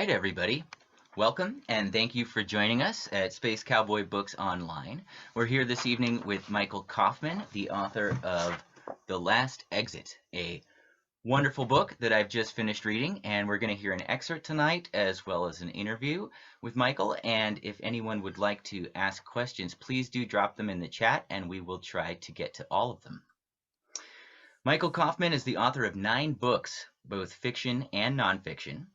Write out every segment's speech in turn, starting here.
right, everybody. Welcome and thank you for joining us at Space Cowboy Books Online. We're here this evening with Michael Kaufman, the author of The Last Exit, a wonderful book that I've just finished reading, and we're going to hear an excerpt tonight as well as an interview with Michael. And if anyone would like to ask questions, please do drop them in the chat and we will try to get to all of them. Michael Kaufman is the author of 9 books, both fiction and nonfiction.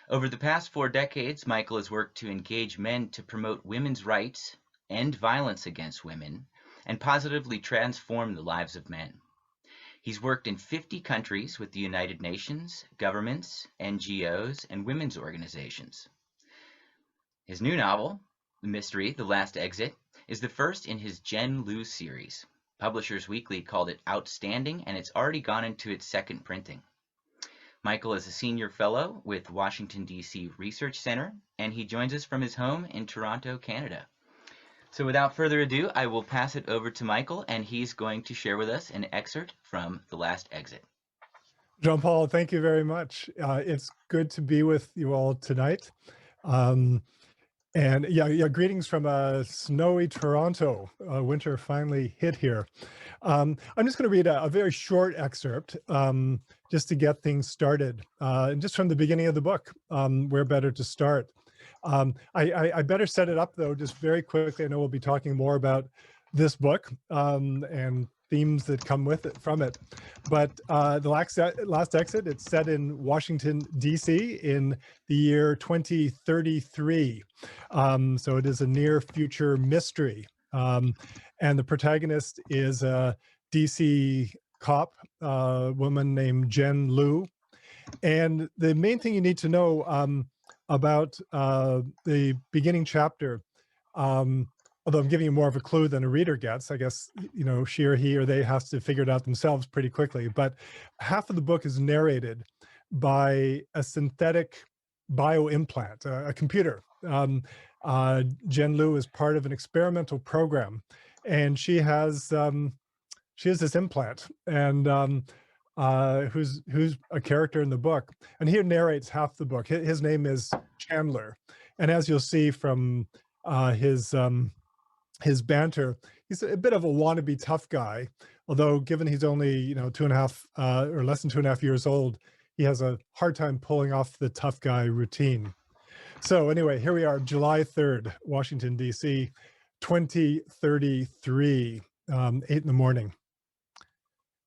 Over the past 4 decades, Michael has worked to engage men to promote women's rights, end violence against women, and positively transform the lives of men. He's worked in 50 countries with the United Nations, governments, NGOs, and women's organizations. His new novel, the mystery, The Last Exit, is the first in his Jen Lu series. Publishers Weekly called it outstanding, and it's already gone into its 2nd printing. Michael is a senior fellow with Washington, D.C. Research Center, and he joins us from his home in Toronto, Canada. So without further ado, I will pass it over to Michael, and he's going to share with us an excerpt from The Last Exit. Jean-Paul, thank you very much. It's good to be with you all tonight. And greetings from a snowy Toronto. Winter finally hit here. I'm just going to read a very short excerpt just to get things started. Just from the beginning of the book, where better to start. I better set it up, though, just very quickly. I know we'll be talking more about this book and themes that come with it from it. But The Last Exit, it's set in Washington, D.C. in the year 2033. So it is a near future mystery. And the protagonist is a D.C. cop, woman named Jen Lu. And the main thing you need to know about the beginning chapter, although I'm giving you more of a clue than a reader gets, I guess, she or he or they has to figure it out themselves pretty quickly. But half of the book is narrated by a synthetic bioimplant, a computer. Jen Lu is part of an experimental program, and she has this implant, and who's a character in the book, and he narrates half the book. His name is Chandler, and as you'll see from his banter, he's a bit of a wannabe tough guy, although given he's only 2.5 or less than 2.5 years old, he has a hard time pulling off the tough guy routine. So anyway, here we are, July 3rd, Washington, D.C., 2033, 8 in the morning.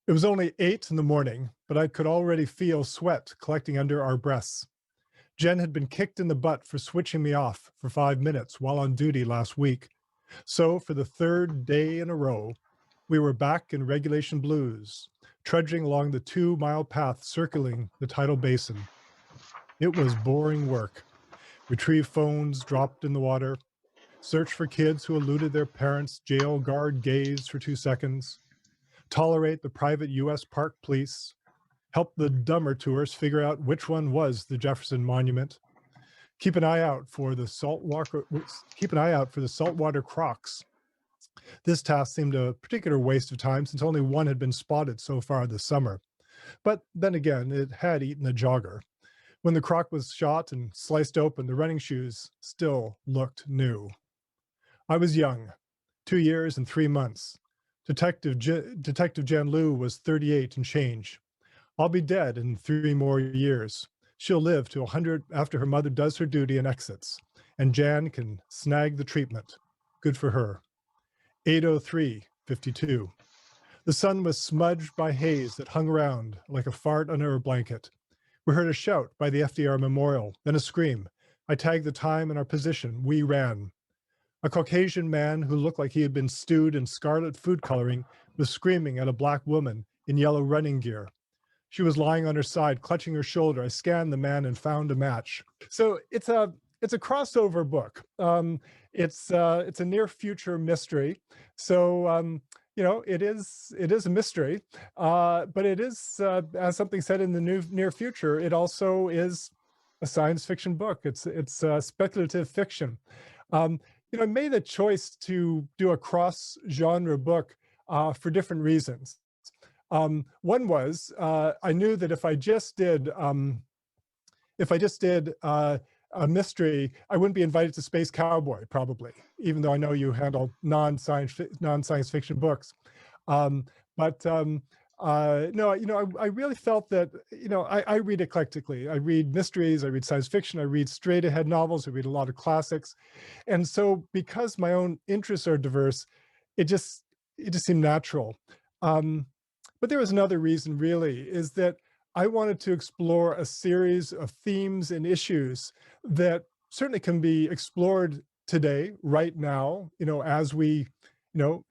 It was only 8 in the morning, but I could already feel sweat collecting under our breasts. Jen had been kicked in the butt for switching me off for 5 minutes while on duty last week. So for the 3rd day in a row, we were back in regulation blues, trudging along the 2-mile path circling the tidal basin. It was boring work. Retrieve phones dropped in the water, search for kids who eluded their parents' jail guard gaze for 2 seconds, tolerate the private U.S. Park Police, help the dumber tourists figure out which one was the Jefferson Monument, keep an eye out for the saltwater crocs. This task seemed a particular waste of time since only one had been spotted so far this summer. But then again, it had eaten a jogger. When the croc was shot and sliced open, the running shoes still looked new. I was young, 2 years and 3 months. Detective Jen Lu was 38 and change. I'll be dead in 3 more years. She'll live to 100 after her mother does her duty and exits, and Jan can snag the treatment. Good for her. 8:03:52. The sun was smudged by haze that hung around like a fart under a blanket. We heard a shout by the FDR Memorial, then a scream. I tagged the time and our position. We ran. A Caucasian man who looked like he had been stewed in scarlet food coloring was screaming at a black woman in yellow running gear. She was lying on her side, clutching her shoulder. I scanned the man and found a match. So it's a crossover book. It's a near future mystery. So it is a mystery, but it is, as something said in the near future, it also is a science fiction book. It's speculative fiction. I made the choice to do a cross-genre book for different reasons. One was I knew that if I just did a mystery, I wouldn't be invited to Space Cowboy probably, even though I know you handle non-science fiction books. Um, but no, I really felt that, I read eclectically. I read mysteries, I read science fiction, I read straight ahead novels, I read a lot of classics. And so because my own interests are diverse, it just seemed natural. Um, but there was another reason really, is that I wanted to explore a series of themes and issues that certainly can be explored today, right now, as we,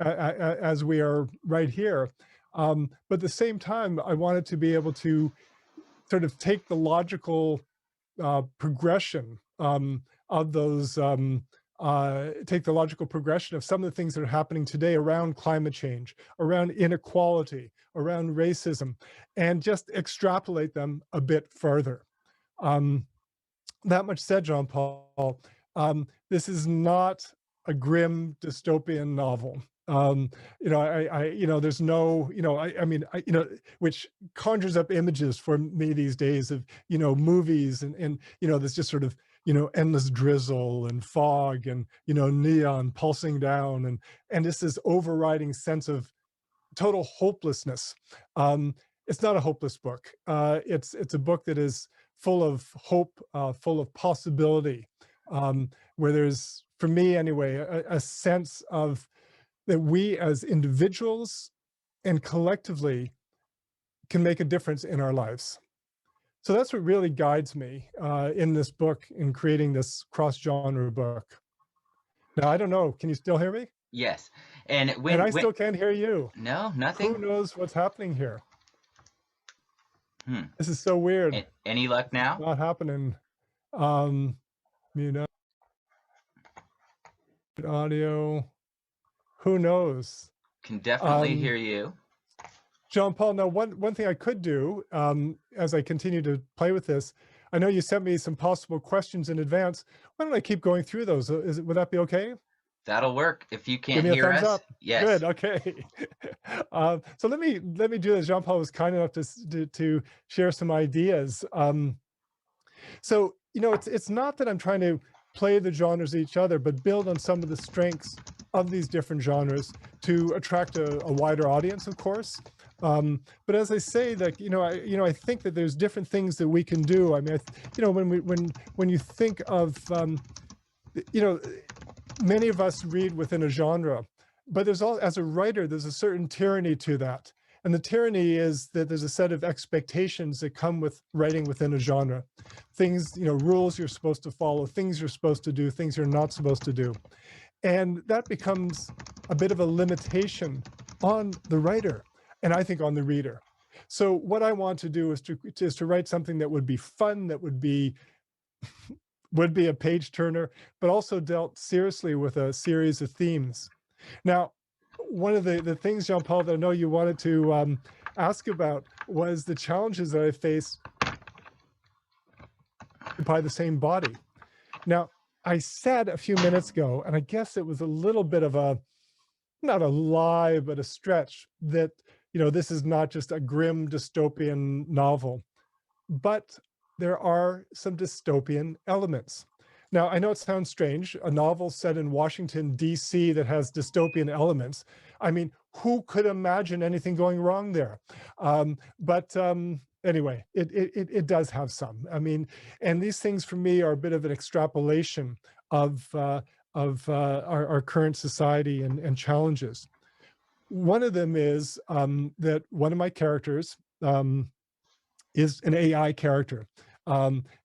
as we are right here. But at the same time, I wanted to be able to sort of take the logical progression of those, take the logical progression of some of the things that are happening today around climate change, around inequality, around racism, and just extrapolate them a bit further. Um, that much said, Jean Paul, this is not a grim dystopian novel. There's no, which conjures up images for me these days of, movies and there's just sort of, endless drizzle and fog and, neon pulsing down and just this overriding sense of total hopelessness. It's not a hopeless book. It's a book that is full of hope, full of possibility, where there's, for me anyway, a sense of that we as individuals and collectively can make a difference in our lives. So that's what really guides me in this book, in creating this cross-genre book. Now, I don't know, can you still hear me? Yes. And And I when still can't hear you. no, Who nothing. knows what's happening here? Hmm. This is so weird. Any luck It's now? not happening. Um, audio. Who knows? Can definitely Um, hear you. Jean Paul. Now, one thing I could do as I continue to play with this, I know you sent me some possible questions in advance. Why don't I keep going through those? Would that be okay? That'll work. If you Give can't me a hear thumbs us, up. Good. yes. Okay. So let me do this. Jean Paul was kind enough to share some ideas. So, it's not that I'm trying to play the genres each other, but build on some of the strengths of these different genres to attract a wider audience, of course. But as I say, like, I think that there's different things that we can do. I mean, when you think of, you know, many of us read within a genre, but as a writer, there's a certain tyranny to that. And the tyranny is that there's a set of expectations that come with writing within a genre. Things, rules you're supposed to follow, things you're supposed to do, things you're not supposed to do. And that becomes a bit of a limitation on the writer, and I think on the reader. So what I want to do is to write something that would be fun, that would be a page turner, but also dealt seriously with a series of themes. Now, one of the things, Jean Paul, that I know you wanted to ask about was the challenges that I face by the same body. Now, I said a few minutes ago, and I guess it was a little bit of a, not a lie, but a stretch, that, this is not just a grim dystopian novel, but there are some dystopian elements. Now, I know it sounds strange, a novel set in Washington, D.C. that has dystopian elements. I mean, who could imagine anything going wrong there? But anyway, it does have some. I mean, and these things for me are a bit of an extrapolation of our current society and challenges. One of them is that one of my characters is an AI character,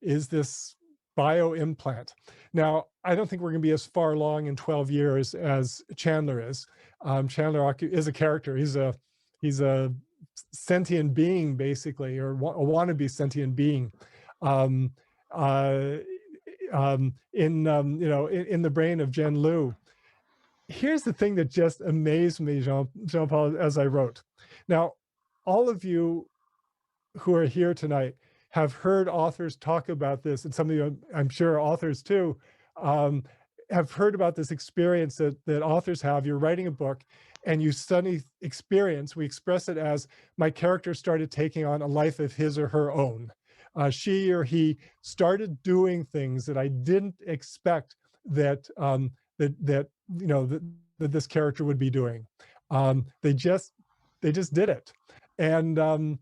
is this bio implant. Now, I don't think we're going to be as far along in 12 years as Chandler is. Chandler is a character. He's a sentient being, basically, or a wannabe sentient being. In the brain of Jen Liu. Here's the thing that just amazed me, Jean-Paul, as I wrote. Now, all of you who are here tonight have heard authors talk about this, and some of you, I'm sure, are authors too, have heard about this experience that authors have. You're writing a book and you suddenly experience, we express it as, my character started taking on a life of his or her own. She or he started doing things that I didn't expect that that that this character would be doing. They just did it, and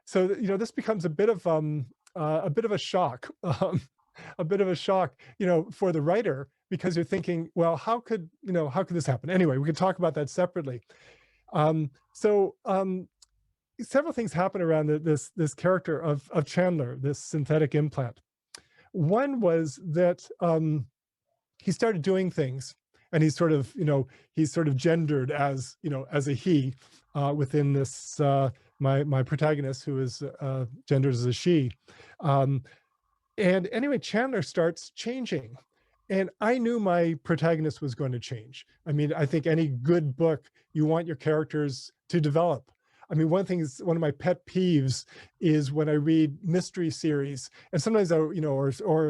so this becomes a bit of a shock, a bit of a shock, for the writer, because you're thinking, well, how could this happen? Anyway, we could talk about that separately. So several things happen around this character of Chandler, this synthetic implant. One was that he started doing things, and he's sort of gendered as as a he within this my protagonist, who is gendered as a she. Um, and anyway, Chandler starts changing. And I knew my protagonist was going to change. I mean, I think any good book, you want your characters to develop. I mean, one of my pet peeves is when I read mystery series, and sometimes or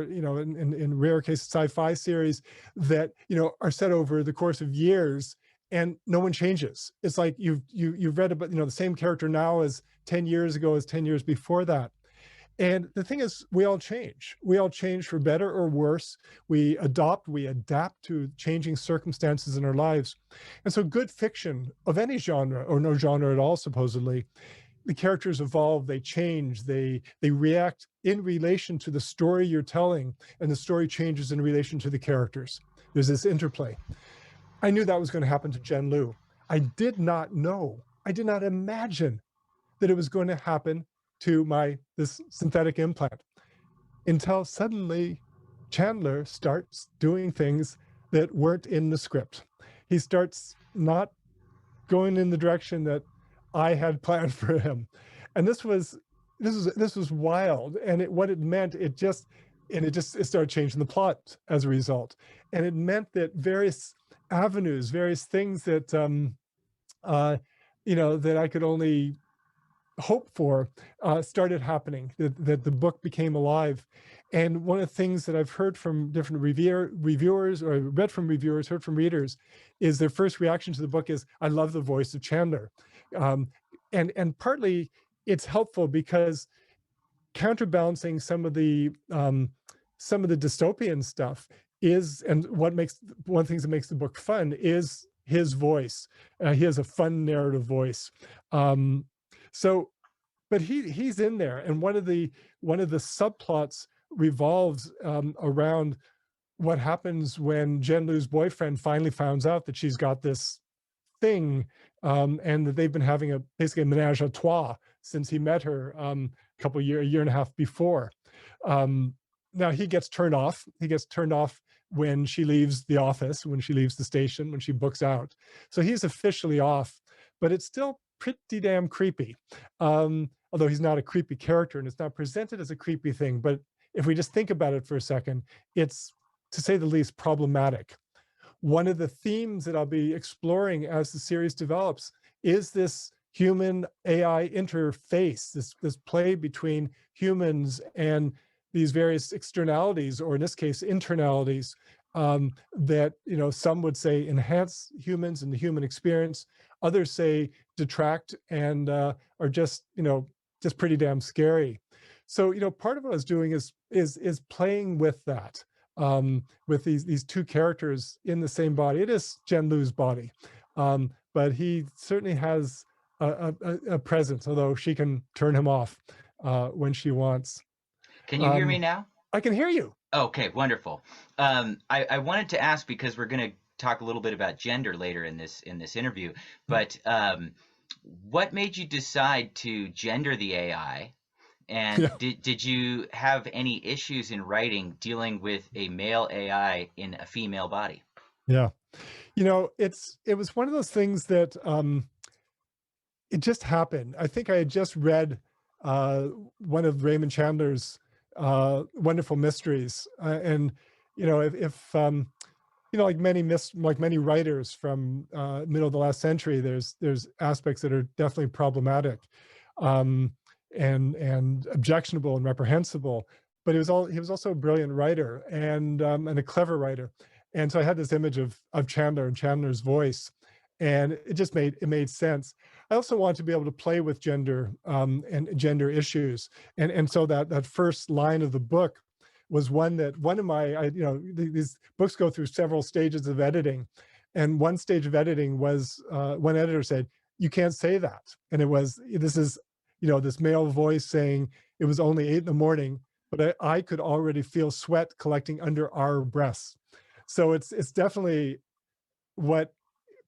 in rare cases, sci-fi series that are set over the course of years, and no one changes. It's like you've read about the same character now as 10 years ago, as 10 years before that. And the thing is, we all change. We all change for better or worse. We adapt to changing circumstances in our lives. And so good fiction of any genre, or no genre at all, supposedly, the characters evolve, they change, they react in relation to the story you're telling, and the story changes in relation to the characters. There's this interplay. I knew that was going to happen to Jen Liu. I did not imagine that it was going to happen to this synthetic implant, until suddenly Chandler starts doing things that weren't in the script. He starts not going in the direction that I had planned for him. And this was wild. And what it meant, it started changing the plot as a result. And it meant that various avenues, various things that that I could only hope for started happening, that the book became alive. And one of the things that I've heard from different reviewers, or read from reviewers, heard from readers, is their first reaction to the book is, I love the voice of Chandler. And partly it's helpful because counterbalancing some of the dystopian stuff and one of the things that makes the book fun is his voice. He has a fun narrative voice. So, but he's in there, and one of the subplots revolves around what happens when Jen Liu's boyfriend finally finds out that she's got this thing, and that they've been having basically a menage a trois since he met her a year and a half before. Now he gets turned off. He gets turned off when she leaves the office, when she leaves the station, when she books out. So he's officially off, but it's still pretty damn creepy. Although he's not a creepy character, and it's not presented as a creepy thing. But if we just think about it for a second, it's, to say the least, problematic. One of the themes that I'll be exploring as the series develops is this human AI interface, this play between humans and these various externalities, or in this case, internalities, that some would say enhance humans and the human experience. Others say detract and are just pretty damn scary. So part of what I was doing is playing with that, with these two characters in the same body. It is Jen Liu's body, but he certainly has a presence, although she can turn him off when she wants. Can you hear me now? I can hear you. Okay, wonderful. I wanted to ask, because we're going to talk a little bit about gender later in this interview, but what made you decide to gender the AI? And did you have any issues in writing dealing with a male AI in a female body? Yeah. It was one of those things that it just happened. I think I had just read one of Raymond Chandler's wonderful mysteries, and if like many writers from middle of the last century, there's aspects that are definitely problematic, and objectionable and reprehensible. But he was also a brilliant writer, and a clever writer. And so I had this image of Chandler and Chandler's voice, and it made sense. I also want to be able to play with gender and gender issues, and so that first line of the book was one that one of my these books go through several stages of editing, and one stage of editing was one editor said, "You can't say that," and it was this is this male voice saying it was only 8 in the morning, but I could already feel sweat collecting under our breasts. So it's definitely what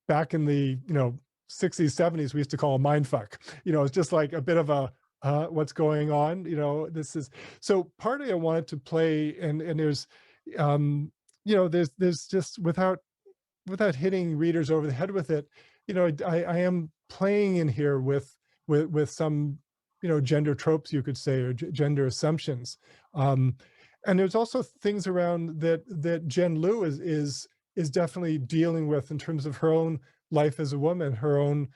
back in the 60s 70s we used to call a mind fuck. It's just like a bit of a what's going on. This is so partly I wanted to play, and there's there's just without hitting readers over the head with it, I am playing in here with some gender tropes, you could say, or gender assumptions. um and there's also things around that Jen Liu is definitely dealing with in terms of her own life as a woman, her own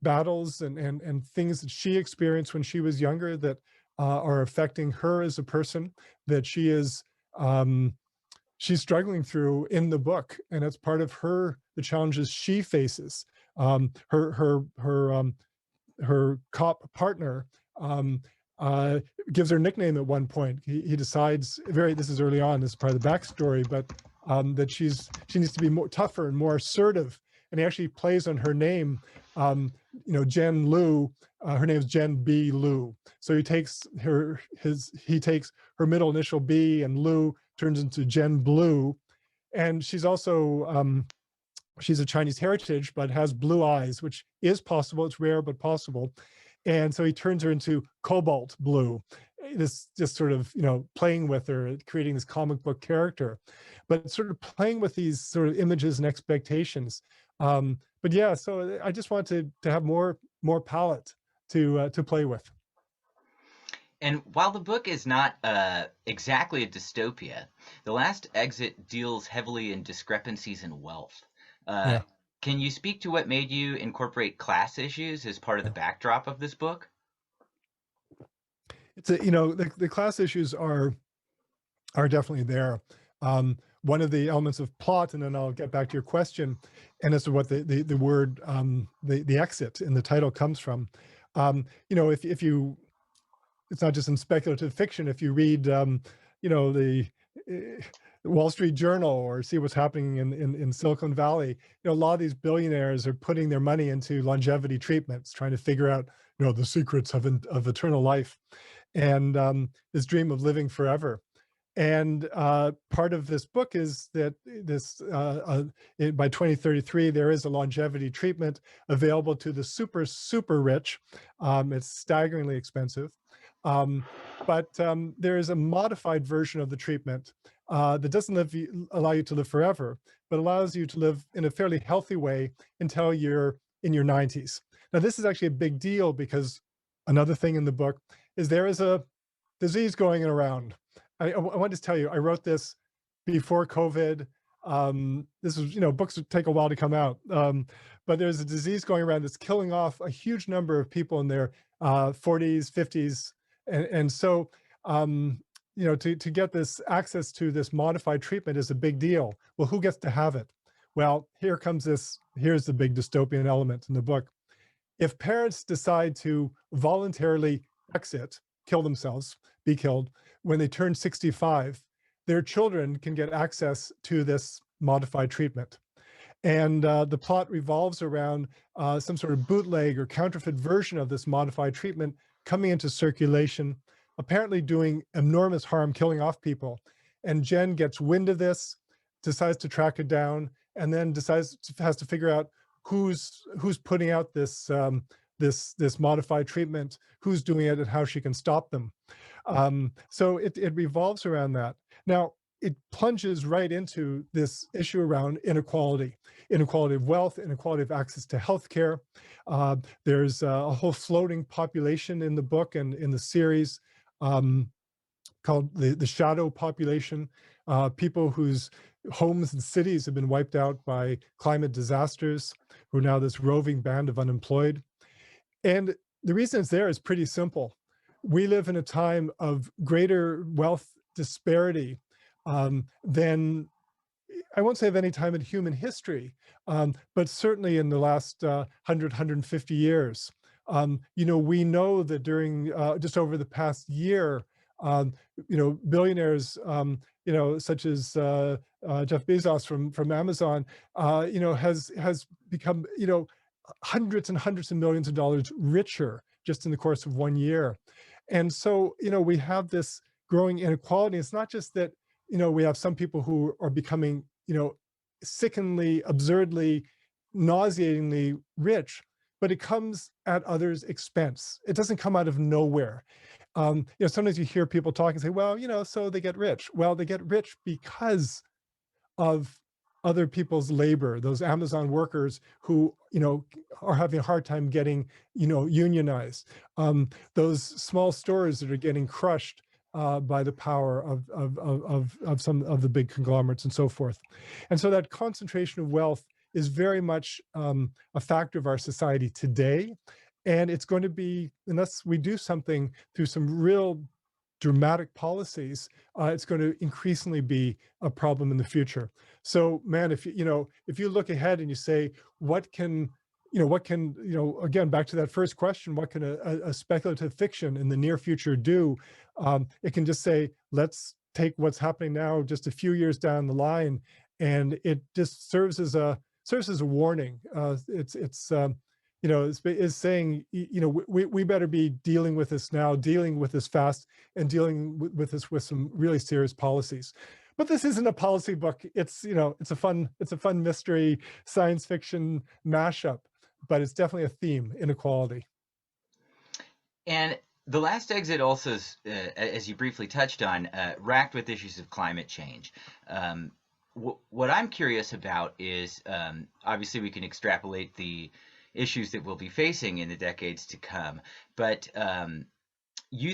battles and things that she experienced when she was younger that are affecting her as a person, that um she's struggling through in the book, and it's part of the challenges she faces. Her cop partner um, uh, gives her a nickname at one point. He decides this is early on, this is part of the backstory, but that she needs to be more tougher and more assertive. And he actually plays on her name, Jen Liu. Her name is Jen B. Liu. So he takes her middle initial B, and Liu turns into Jen Blue. And she's a Chinese heritage, but has blue eyes, which is possible. It's rare, but possible. And so he turns her into Cobalt Blue. This just sort of, playing with her, creating this comic book character, but sort of playing with these sort of images and expectations. But yeah, so I just wanted to have more palette to play with. And while the book is not exactly a dystopia, The Last Exit deals heavily in discrepancies in wealth. Uh, Yeah. can you speak to what made you incorporate class issues as part of the backdrop of this book? It's the class issues are definitely there. One of the elements of plot, and then I'll get back to your question, and as to what the word the exit in the title comes from. If you, it's not just in speculative fiction. If you read the uh, Wall Street Journal, or see what's happening in Silicon Valley, a lot of these billionaires are putting their money into longevity treatments, trying to figure out the secrets of eternal life, and this dream of living forever. And part of this book is that by 2033, there is a longevity treatment available to the super rich. It's staggeringly expensive. Um, but there is a modified version of the treatment that doesn't allow you to live forever, but allows you to live in a fairly healthy way until you're in your 90s. Now, this is actually a big deal because another thing in the book is there is a disease going around. I wanted to tell you, I wrote this before COVID. This was, books take a while to come out. But there's a disease going around that's killing off a huge number of people in their 40s, 50s. And so, to get this access to this modified treatment is a big deal. Well, who gets to have it? Well, here's the big dystopian element in the book. If parents decide to voluntarily kill themselves, be killed, when they turn 65, their children can get access to this modified treatment. And the plot revolves around some sort of bootleg or counterfeit version of this modified treatment coming into circulation, apparently doing enormous harm, killing off people. And Jen gets wind of this, decides to track it down, and then has to figure out who's putting out this modified treatment, who's doing it, and how she can stop them. So it revolves around that. Now, it plunges right into this issue around inequality of wealth, inequality of access to healthcare. There's a whole floating population in the book and in the series called the shadow population, people whose homes and cities have been wiped out by climate disasters, who are now this roving band of unemployed. And the reason it's there is pretty simple. We live in a time of greater wealth disparity than I won't say of any time in human history, but certainly in the last 100, years. We know that during just over the past year, um, billionaires, such as Jeff Bezos from Amazon, has become, hundreds and hundreds of millions of dollars richer just in the course of 1 year. And so, we have this growing inequality. It's not just that, we have some people who are becoming, sickeningly, absurdly, nauseatingly rich, but it comes at others' expense. It doesn't come out of nowhere. Sometimes you hear people talk and say, well, so they get rich. Well, they get rich because of other people's labor, those Amazon workers who, are having a hard time getting, unionized. Those small stores that are getting crushed by the power of some of the big conglomerates and so forth. And so that concentration of wealth is very much a factor of our society today. And it's going to be, unless we do something through some real dramatic policies, it's going to increasingly be a problem in the future. So, man, if you look ahead and you say, again, back to that first question, what can a speculative fiction in the near future do? It can just say, let's take what's happening now, just a few years down the line, and it just serves as a warning. Is saying, we better be dealing with this now, dealing with this fast, and dealing with this with some really serious policies. But this isn't a policy book. It's a fun mystery science fiction mashup, but it's definitely a theme: inequality. And The Last Exit also, as you briefly touched on, racked with issues of climate change. What I'm curious about is, obviously we can extrapolate the issues that we'll be facing in the decades to come, but you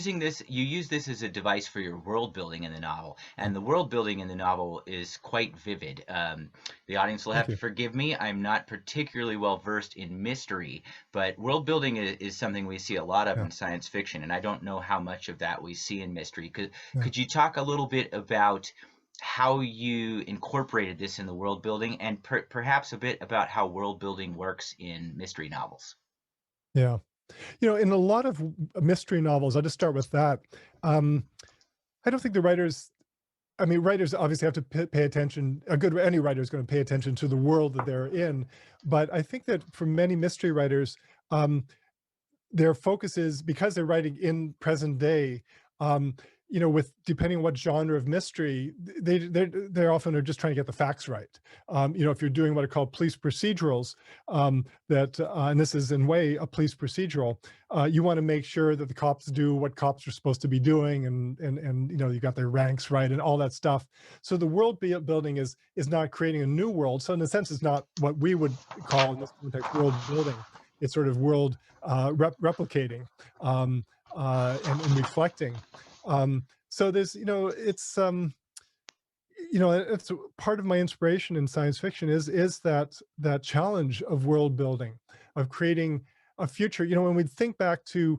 use this as a device for your world building in the novel, and the world building in the novel is quite vivid. The audience will Thank have to you. forgive me. I'm not particularly well versed in mystery, but world building is something we see a lot of Yeah, in science fiction, and I don't know how much of that we see in mystery. yeah. Could you talk a little bit about how you incorporated this in the world building, and perhaps a bit about how world building works in mystery novels? Yeah. In a lot of mystery novels, I'll just start with that. Um, I don't think the writers, I mean, writers obviously have to pay attention. Any writer is going to pay attention to the world that they're in. But I think that for many mystery writers, um, their focus is, because they're writing in present day, um, with depending on what genre of mystery, they often are just trying to get the facts right. If you're doing what are called police procedurals, that and this is in way a police procedural, you want to make sure that the cops do what cops are supposed to be doing, and you got their ranks right and all that stuff. So the world building is not creating a new world. So in a sense, it's not what we would call in this context world building. It's sort of world replicating, and reflecting. So there's, it's part of my inspiration in science fiction is that challenge of world building, of creating a future. When we think back to,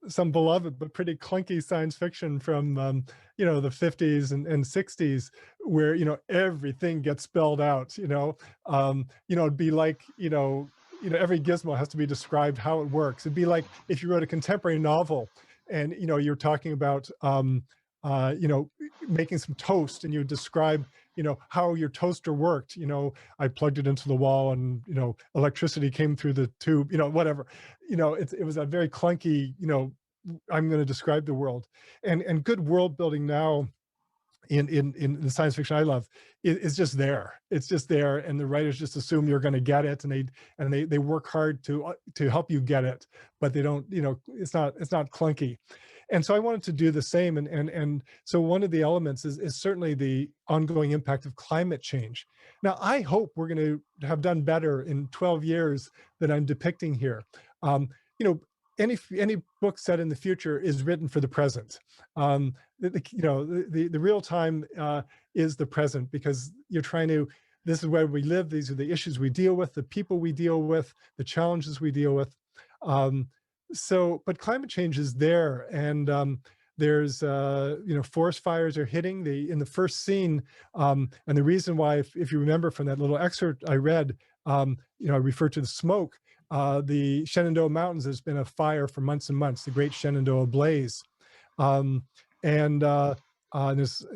some beloved but pretty clunky science fiction from, the 50s and 60s, where, everything gets spelled out, it'd be like, every gizmo has to be described how it works. It'd be like if you wrote a contemporary novel and, you're talking about, uh, you know, making some toast, and you describe, how your toaster worked. I plugged it into the wall, and, electricity came through the tube, whatever. It was a very clunky, I'm going to describe the world. And good world building now in the science fiction I love is just there. It's just there, and the writers just assume you're going to get it, and they work hard to help you get it, but they don't. It's not clunky. And so I wanted to do the same, and so one of the elements is certainly the ongoing impact of climate change. Now I hope we're going to have done better in 12 years than I'm depicting here. Um, you know, any book set in the future is written for the present. The real time is the present, because you're trying to. This is where we live. These are the issues we deal with, the people we deal with, the challenges we deal with. But climate change is there, and There's forest fires are hitting in the first scene, and the reason why, if you remember from that little excerpt I read, I refer to the smoke. The Shenandoah Mountains, there's been a fire for months and months, the Great Shenandoah Blaze, um, and there's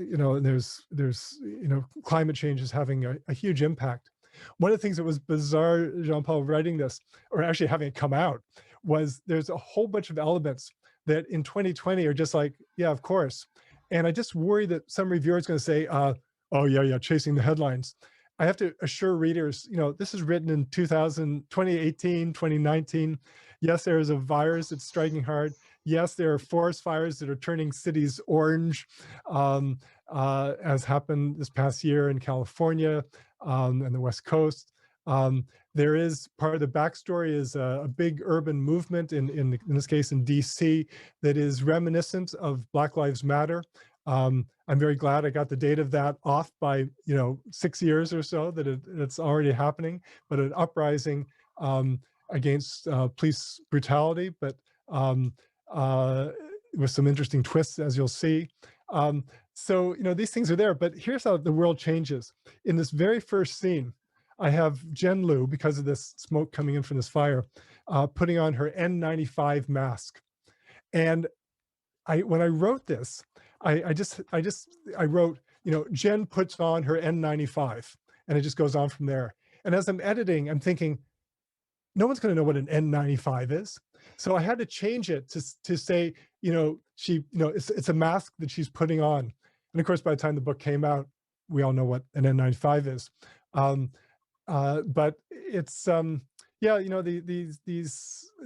climate change is having a huge impact. One of the things that was bizarre, Jean-Paul, writing this, or actually having it come out, was there's a whole bunch of elements that in 2020 are just like, yeah, of course. And I just worry that some reviewer is going to say, oh yeah, chasing the headlines. I have to assure readers, this is written in 2018, 2019. Yes, there is a virus that's striking hard. Yes, there are forest fires that are turning cities orange, as happened this past year in California, and the West Coast. There is part of the backstory is a big urban movement in this case in DC that is reminiscent of Black Lives Matter. I'm very glad I got the date of that off by 6 years or so that it's already happening, but an uprising against police brutality, but um, uh, with some interesting twists, as you'll see. So these things are there, but here's how the world changes. In this very first scene, I have Jen Liu, because of this smoke coming in from this fire, putting on her N95 mask. And when I wrote this, I wrote, Jen puts on her N95, and it just goes on from there. And as I'm editing, I'm thinking, no one's going to know what an N95 is. So I had to change it to say, it's a mask that she's putting on. And of course, by the time the book came out, we all know what an N95 is. But it's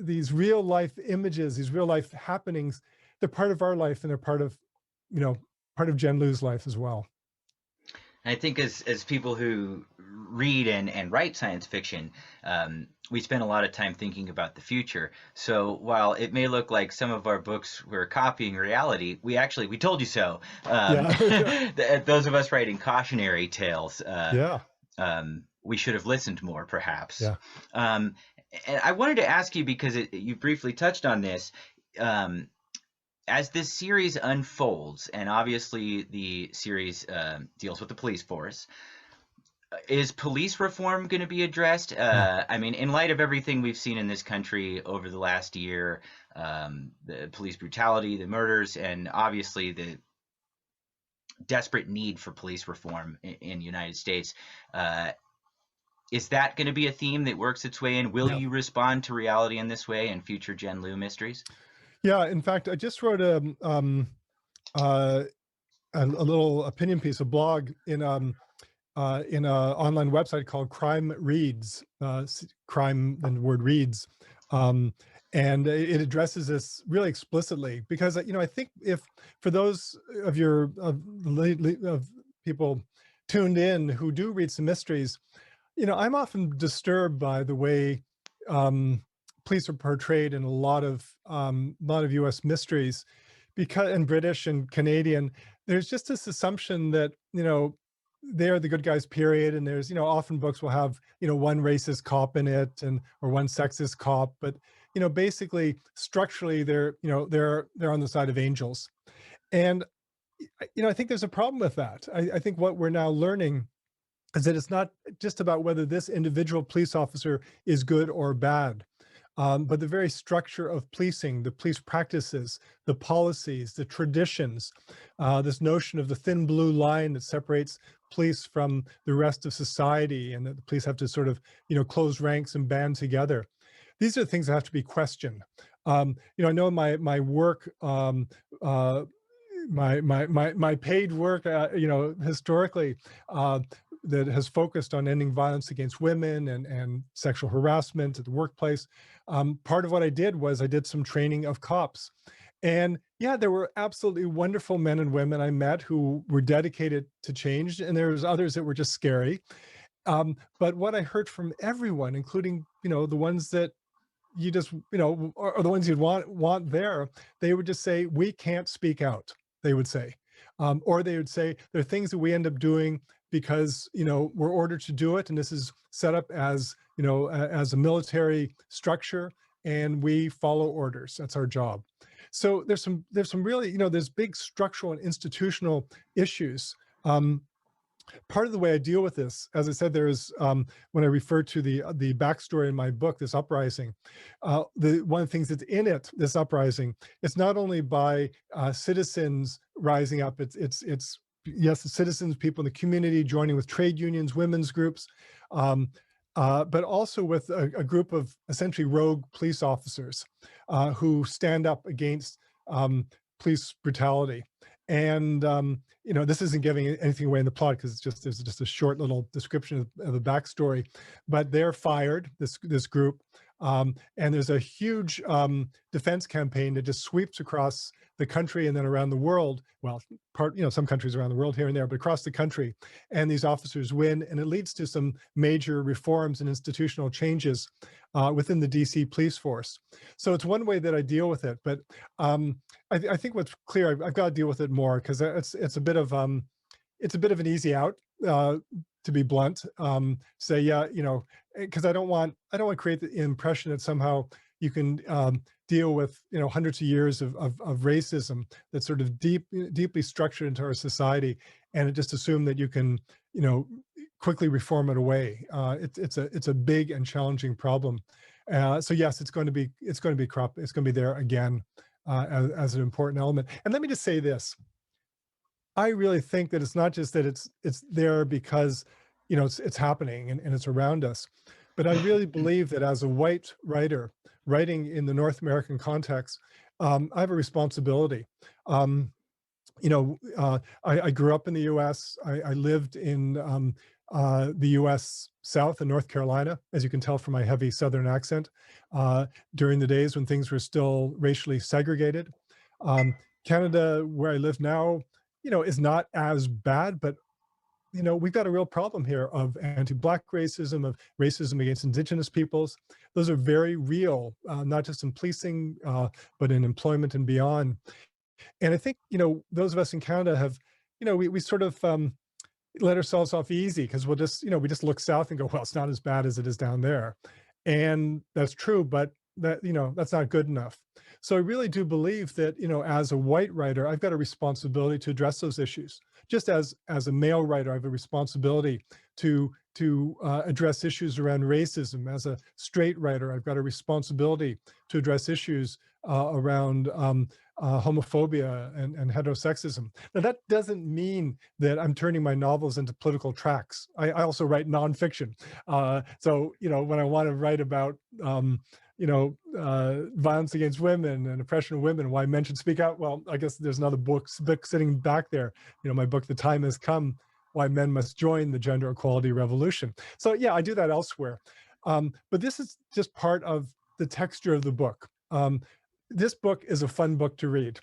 these real life images, these real life happenings, they're part of our life, and they're part of Jen Liu's life as well. I think as people who read and write science fiction, we spend a lot of time thinking about the future. So while it may look like some of our books were copying reality, we told you so. Those of us writing cautionary tales, we should have listened more, perhaps. Yeah. And I wanted to ask you, because you briefly touched on this, as this series unfolds, and obviously the series deals with the police force, is police reform going to be addressed? I mean, in light of everything we've seen in this country over the last year, the police brutality, the murders, and obviously the desperate need for police reform in the United States, is that going to be a theme that works its way in? Will you respond to reality in this way in future Jen Liu mysteries? Yeah, in fact, I just wrote a little opinion piece, a blog in an online website called Crime Reads, crime and the word reads, and it addresses this really explicitly, because I think if for those of of people tuned in who do read some mysteries, I'm often disturbed by the way police are portrayed in a lot of U.S. mysteries, and British and Canadian. There's just this assumption that they're the good guys, period. And there's often books will have one racist cop in it, or one sexist cop, but basically structurally they're on the side of angels. And I think there's a problem with that. I think what we're now learning is that it's not just about whether this individual police officer is good or bad, but the very structure of policing, the police practices, the policies, the traditions, this notion of the thin blue line that separates police from the rest of society, and that the police have to sort of, close ranks and band together. These are things that have to be questioned. I know my work, my paid work, historically, that has focused on ending violence against women and sexual harassment at the workplace. Part of what I did was I did some training of cops. And yeah, there were absolutely wonderful men and women I met who were dedicated to change, and there was others that were just scary. But what I heard from everyone, including, the ones that you just, or the ones you'd want there, they would just say, we can't speak out, they would say. Or they would say, there are things that we end up doing because, we're ordered to do it. And this is set up as, as a military structure. and we follow orders. That's our job. So there's some really, there's big structural and institutional issues. Um, Part of the way I deal with this, as I said, there's when I refer to the backstory in my book, this uprising, the one of the things that's in it, this uprising, it's not only by citizens rising up, it's yes, the citizens, people in the community joining with trade unions, women's groups, um, but also with a group of essentially rogue police officers who stand up against police brutality. And this isn't giving anything away in the plot because there's just a short little description of the backstory. But they're fired, this group, and there's a huge defense campaign that just sweeps across the country and then around the world. Well, some countries around the world here and there, but across the country. And these officers win, and it leads to some major reforms and institutional changes within the DC police force. So it's one way that I deal with it. But I think what's clear, I've got to deal with it more because it's a bit of an easy out, to be blunt. Say, yeah, because I don't want to create the impression that somehow you can deal with hundreds of years of racism that's sort of deeply structured into our society, and just assume that you can quickly reform it away. It's a big and challenging problem. So yes, it's going to be there again as an important element. And let me just say this: I really think that it's not just that it's there because it's happening and it's around us, but I really believe that as a white writer writing in the North American context, I have a responsibility. I grew up in the U.S. I lived in the U.S. South in North Carolina, as you can tell from my heavy Southern accent, during the days when things were still racially segregated. Canada, where I live now, is not as bad, but we've got a real problem here of anti-Black racism, of racism against Indigenous peoples. Those are very real, not just in policing, but in employment and beyond. And I think, those of us in Canada have, we sort of let ourselves off easy because we just look south and go, well, it's not as bad as it is down there. And that's true, but that's not good enough. So I really do believe that, as a white writer, I've got a responsibility to address those issues. Just as a male writer, I have a responsibility to address issues around racism. As a straight writer, I've got a responsibility to address issues around homophobia and heterosexism. Now, that doesn't mean that I'm turning my novels into political tracts. I also write nonfiction. So, when I want to write about, violence against women and oppression of women, why men should speak out, well, I guess there's another book sitting back there. My book, The Time Has Come, Why Men Must Join the Gender Equality Revolution. So yeah, I do that elsewhere. But this is just part of the texture of the book. This book is a fun book to read.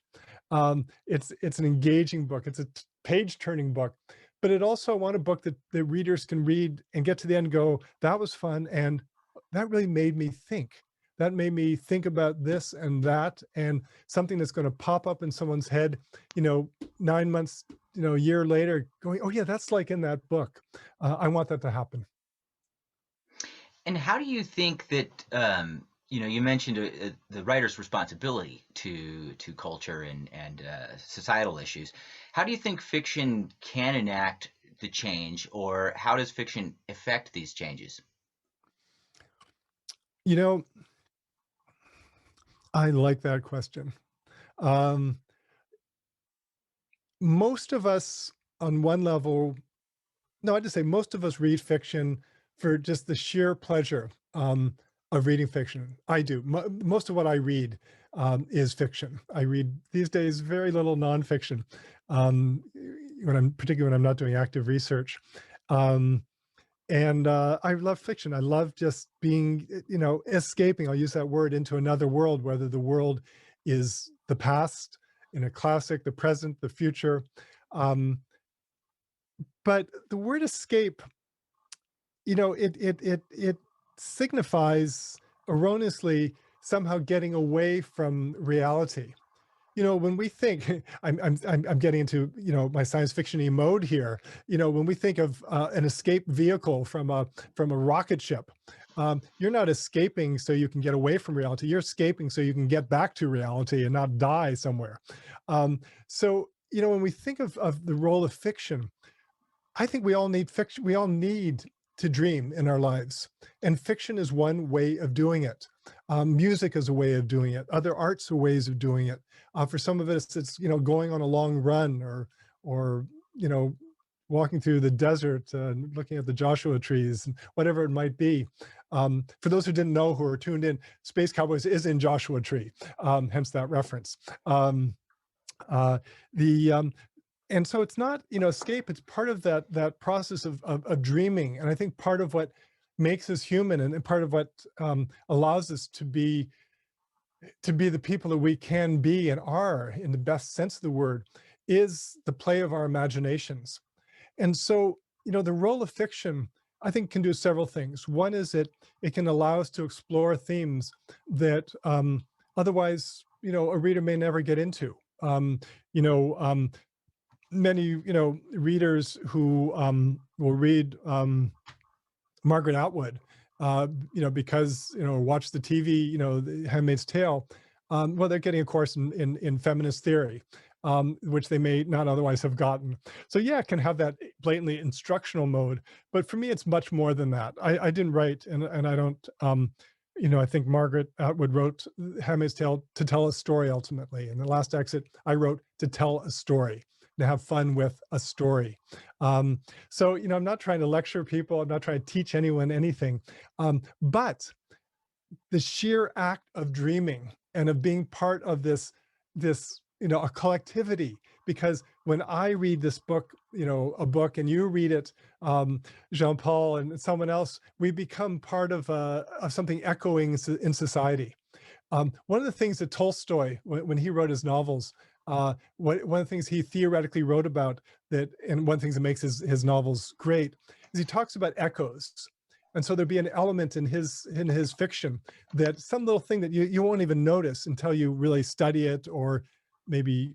It's an engaging book. It's a page-turning book, but I want a book that the readers can read and get to the end and go, that was fun, and that really made me think. That made me think about this and that, and something that's going to pop up in someone's head, 9 months, a year later, going, oh yeah, that's like in that book. I want that to happen. And how do you think that you mentioned the writer's responsibility to culture and societal issues. How do you think fiction can enact the change, or how does fiction affect these changes? I like that question. Most of us, on one level, no, I'd just say most of us read fiction for just the sheer pleasure of reading fiction. I do. Most of what I read is fiction. I read these days very little nonfiction, particularly when I'm not doing active research. And I love fiction. I love just being, escaping, I'll use that word, into another world, whether the world is the past, in a classic, the present, the future. But the word escape, it signifies erroneously somehow getting away from reality. When we think, I'm getting into, my science fiction-y mode here. When we think of an escape vehicle from a rocket ship, You're not escaping so you can get away from reality. You're escaping so you can get back to reality and not die somewhere. So, when we think of the role of fiction, I think we all need fiction. We all need to dream in our lives. And fiction is one way of doing it. Music is a way of doing it. Other arts are ways of doing it. For some of us, it's, going on a long run or, you know, walking through the desert and looking at the Joshua trees, and whatever it might be. For those who didn't know, who are tuned in, Space Cowboys is in Joshua Tree, hence that reference. Uh, the and so it's not, escape. It's part of that process of dreaming, and I think part of what makes us human, and part of what allows us to be the people that we can be and are in the best sense of the word, is the play of our imaginations. And so, the role of fiction, I think, can do several things. One is it can allow us to explore themes that otherwise, a reader may never get into. You know, many, readers who will read Margaret Atwood, because, watch the TV, The Handmaid's Tale. Well, they're getting a course in feminist theory, which they may not otherwise have gotten. So yeah, it can have that blatantly instructional mode, but for me, it's much more than that. I didn't write, and I don't. I think Margaret Atwood wrote Handmaid's Tale to tell a story ultimately. And The Last Exit, I wrote to tell a story, to have fun with a story. So, I'm not trying to lecture people. I'm not trying to teach anyone anything. But the sheer act of dreaming and of being part of this, a collectivity, because when I read this book, a book, and you read it, Jean-Paul, and someone else, we become part of something echoing in society. One of the things that Tolstoy, when he wrote his novels, one of the things he theoretically wrote about, and one of the things that makes his novels great, is he talks about echoes. And so there'd be an element in his fiction, that some little thing that you won't even notice until you really study it, or maybe,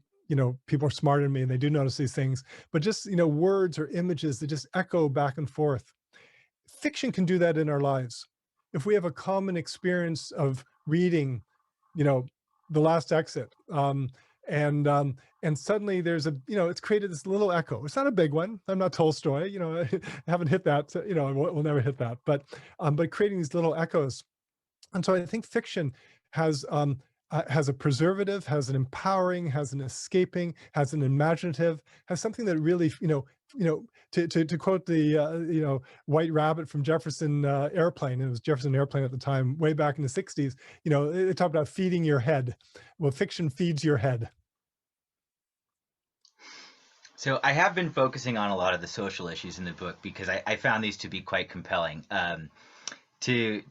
people are smarter than me and they do notice these things, but just, words or images that just echo back and forth. Fiction can do that in our lives. If we have a common experience of reading, The Last Exit, and suddenly there's it's created this little echo. It's not a big one. I'm not Tolstoy, I haven't hit that, we'll never hit that, but creating these little echoes. And so I think fiction has a preservative, has an empowering, has an escaping, has an imaginative, has something that really, to quote the White Rabbit from Jefferson Airplane. It was Jefferson Airplane at the time, way back in the '60s. They talked about feeding your head. Well, fiction feeds your head. So I have been focusing on a lot of the social issues in the book because I found these to be quite compelling. To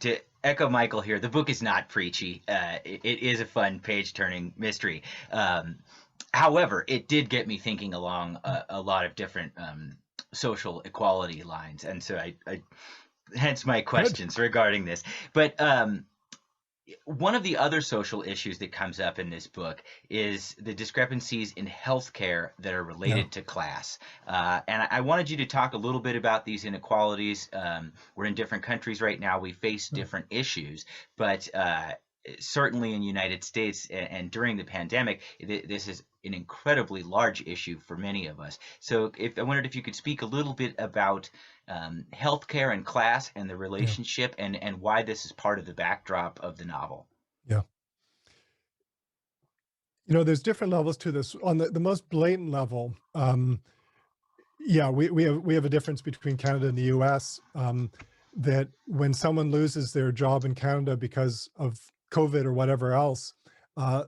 echo Michael here, the book is not preachy. It is a fun page-turning mystery. However, it did get me thinking along a lot of different social equality lines, and so I hence my questions regarding this. But one of the other social issues that comes up in this book is the discrepancies in healthcare that are related Yeah. to class. And I wanted you to talk a little bit about these inequalities. We're in different countries right now. We face different issues, but certainly in the United States and during the pandemic, this is an incredibly large issue for many of us. So I wondered if you could speak a little bit about healthcare and class and the Yeah. relationship, and why this is part of the backdrop of the novel. Yeah. There's different levels to this. On the most blatant level, yeah, we have a difference between Canada and the US, that when someone loses their job in Canada because of COVID or whatever else,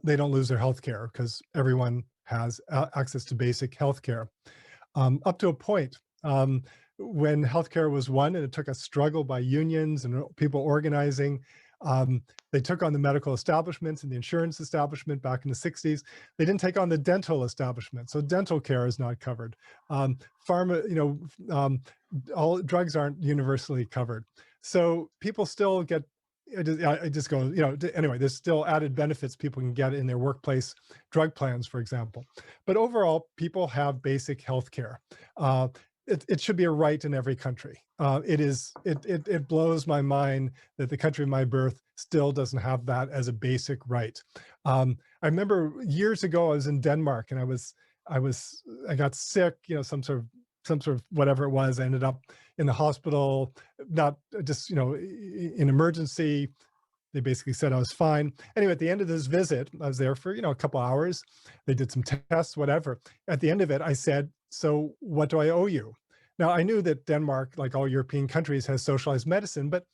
they don't lose their health care, because everyone has access to basic health care. Up to a point, when healthcare was won, and it took a struggle by unions and people organizing. They took on the medical establishments and the insurance establishment back in the '60s. They didn't take on the dental establishment, so dental care is not covered. Pharma, all drugs aren't universally covered, so people still get. I just go, anyway, there's still added benefits people can get in their workplace drug plans, for example. But overall, people have basic health care. it should be a right in every country. It blows my mind that the country of my birth still doesn't have that as a basic right. I remember years ago I was in Denmark, and I got sick, some sort of whatever it was. I ended up in the hospital, not just in emergency. They basically said I was fine. Anyway, at the end of this visit, I was there for, a couple hours. They did some tests, whatever. At the end of it, I said, "So what do I owe you?" Now, I knew that Denmark, like all European countries, has socialized medicine, but,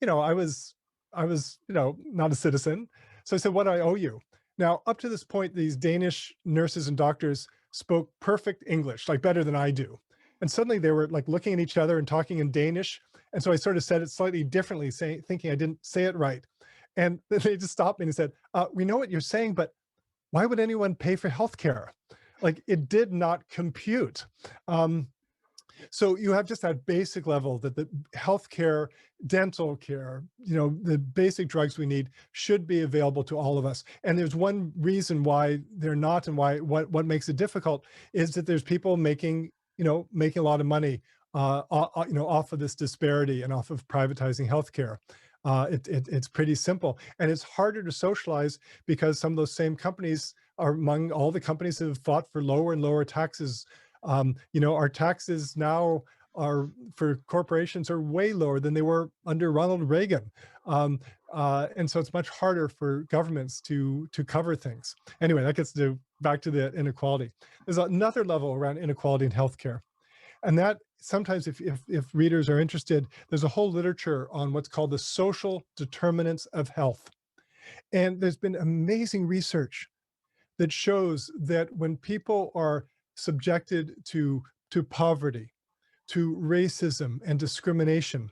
I was, not a citizen. So I said, "What do I owe you?" Now, up to this point, these Danish nurses and doctors spoke perfect English, like better than I do. And suddenly they were like looking at each other and talking in Danish. And so I sort of said it slightly differently, thinking I didn't say it right. And then they just stopped me and said, "We know what you're saying, but why would anyone pay for healthcare?" Like, it did not compute. Um, so you have just that basic level that the healthcare, dental care, the basic drugs we need should be available to all of us. And there's one reason why they're not, and why what makes it difficult is that there's people making a lot of money, off of this disparity and off of privatizing healthcare. It's pretty simple, and it's harder to socialize because some of those same companies are among all the companies that have fought for lower and lower taxes. Our taxes now are for corporations are way lower than they were under Ronald Reagan. And so it's much harder for governments to cover things. Anyway, that gets back to the inequality. There's another level around inequality in healthcare. And that sometimes, if readers are interested, there's a whole literature on what's called the social determinants of health. And there's been amazing research that shows that when people are subjected to poverty, to racism and discrimination,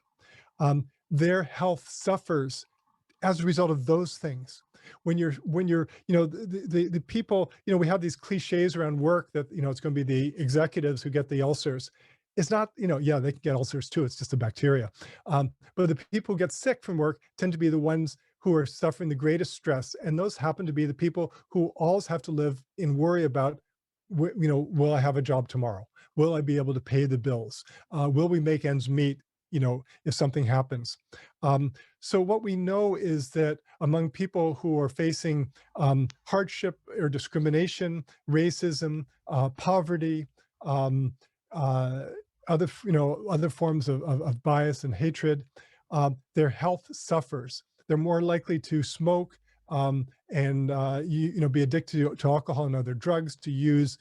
their health suffers as a result of those things. When you're the people, we have these cliches around work that it's going to be the executives who get the ulcers. It's not, yeah, they can get ulcers too, it's just a bacteria. But the people who get sick from work tend to be the ones who are suffering the greatest stress, and those happen to be the people who always have to live in worry about, will I have a job tomorrow? Will I be able to pay the bills? Will we make ends meet, if something happens? So what we know is that among people who are facing hardship or discrimination, racism, poverty, um, other forms of bias and hatred, their health suffers. They're more likely to smoke, and be addicted to alcohol and other drugs, to use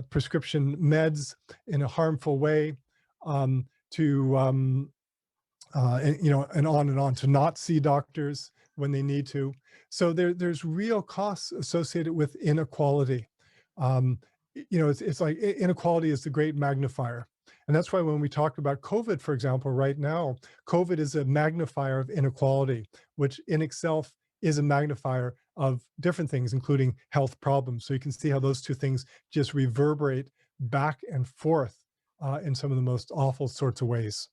prescription meds in a harmful way, to and on, to not see doctors when they need to. So there's real costs associated with inequality. It's like inequality is the great magnifier. And that's why when we talk about COVID, for example, right now, COVID is a magnifier of inequality, which in itself is a magnifier of different things, including health problems. So you can see how those two things just reverberate back and forth in some of the most awful sorts of ways.